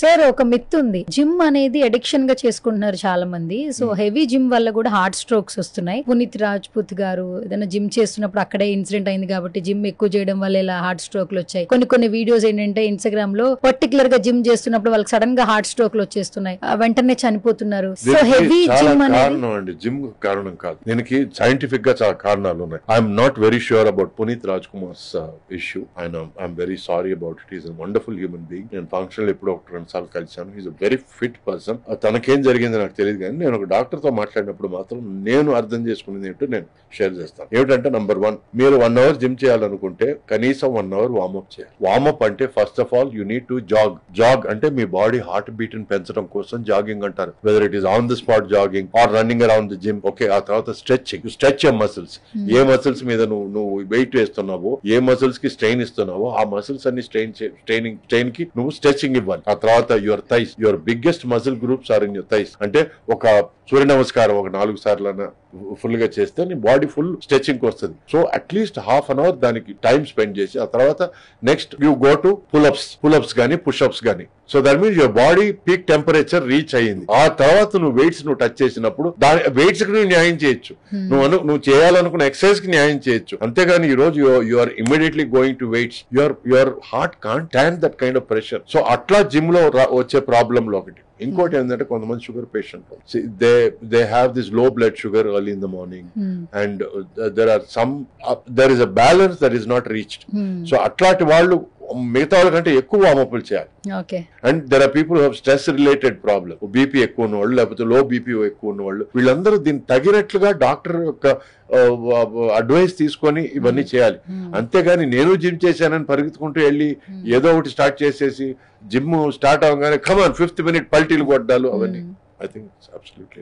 Sir ఒక myth ఉంది, gym అనేది అడిక్షన్ గా చేసుకుంటున్నారు చాలా మంది. సో హెవీ జిమ్ వల్ల కూడా హార్ట్ స్ట్రోక్స్ వస్తున్నాయి. పునీత్ రాజ్పూత్ గారు ఏదైనా జిమ్ చేస్తున్నప్పుడు అక్కడే ఇన్సిడెంట్ అయింది కాబట్టి జిమ్ ఎక్కువ చేయడం వల్ల ఇలా హార్ట్ స్ట్రోక్లు వచ్చాయి. కొన్ని వీడియోస్ ఏంటంటే ఇన్స్టాగ్రామ్ లో పర్టికులర్ గా జిమ్ చేస్తున్నప్పుడు వాళ్ళకి సడన్ గా హార్ట్ స్ట్రోక్లు వచ్చేస్తున్నాయి, వెంటనే చనిపోతున్నారు. సో హెవీ జిమ్ అనేది జిమ్ కారణం కాదు, దీనికి సైంటిఫిక్ గా చాలా కారణాలు ఉన్నాయి. I'm not very sure about Puneeth Raj Kumar's issue. I'm very sorry about it. Is wonderful human being. నేను ఫంక్షన్ ఎప్పుడో ఒక సార్లు కలిసాను. Is a very fit person. తనకేం జరిగింది నాకు తెలియదు, కానీ నేను ఒక డాక్టర్ తో మాట్లాడినప్పుడు మాత్రం నేను అర్థం చేసుకునేది ఏంటో నేను షేర్ చేస్తాను. ఏమిటంటే నంబర్ 1, మీరు 1 అవర్ జిమ్ చేయాలనుకుంటే కనీసం 1 అవర్ వార్మప్ చేయాలి. వార్మప్ అంటే first of all you need to jog అంటే మీ బాడీ హార్ట్ బీట్ ని పెంచడం కోసం జాగింగ్ అంటారు. Whether it is on the spot jogging or running around the gym. Okay, ఆ తర్వాత స్ట్రెచింగ్. Stretch your muscles. ఏ మసిల్స్ మీద నువ్వు వెయిట్ వేస్తున్నావో, ఏ మసిల్స్ కి స్ట్రెయిన్ ఇస్తున్నావో ఆ మసిల్స్ అన్ని స్ట్రెయిన్ కి నువ్వు స్ట్రెచింగ్ ఇవ్వాలి. ఆ తర్వాత your thighs, your biggest muscle groups are in your thighs. అంటే ఒక సూర్య నమస్కారం ఒక 4 సార్లు ఫుల్ గా చేస్తే నీ బాడీ ఫుల్ స్ట్రెచింగ్ వస్తుంది. So at least half an hour దానికి టైం స్పెండ్ చేసి ఆ తర్వాత next you go to pull ups గానీ పుష్అప్స్ గానీ. So that means your body peak temperature reach అయ్యింది. ఆ తర్వాత నువ్వు వెయిట్స్ టచ్ చేసినప్పుడు దాని వెయిట్స్ కి నువ్వు న్యాయం చేయొచ్చు. నువ్వు చేయాలనుకున్న ఎక్సర్సైజ్ కి న్యాయం చేయొచ్చు. అంతేగాని ఈ రోజు you are immediately going to weights, your heart can't stand that kind of pressure. So అట్లా జిమ్ లో వచ్చే ప్రాబ్లం లో ఒకటి. ఇంకోటి ఏంటంటే కొంతమంది sugar patient, they have this low blood sugar early in the morning and there is a balance that is not reached. So అట్లాంటి వాళ్ళు మిగతా వాళ్ళకంటే ఎక్కువ వార్మప్లు చేయాలి. And there are people who have stress related problem, BP ఎక్కువ ఉన్నవాళ్ళు లేకపోతే లో బీపీ ఎక్కువ ఉన్నవాళ్ళు, వీళ్ళందరూ దీనికి తగినట్లుగా డాక్టర్ యొక్క అడ్వైస్ తీసుకొని ఇవన్నీ చేయాలి. అంతేగాని నేను జిమ్ చేశానని పరిగెత్తుకుంటూ వెళ్ళి ఏదో ఒకటి స్టార్ట్ చేసేసి జిమ్ స్టార్ట్ అవగానే కమాన్ 5th minute పల్టీలు కొట్టాలు అవన్నీ ఐ థింక్ అబ్సల్యూట్లీ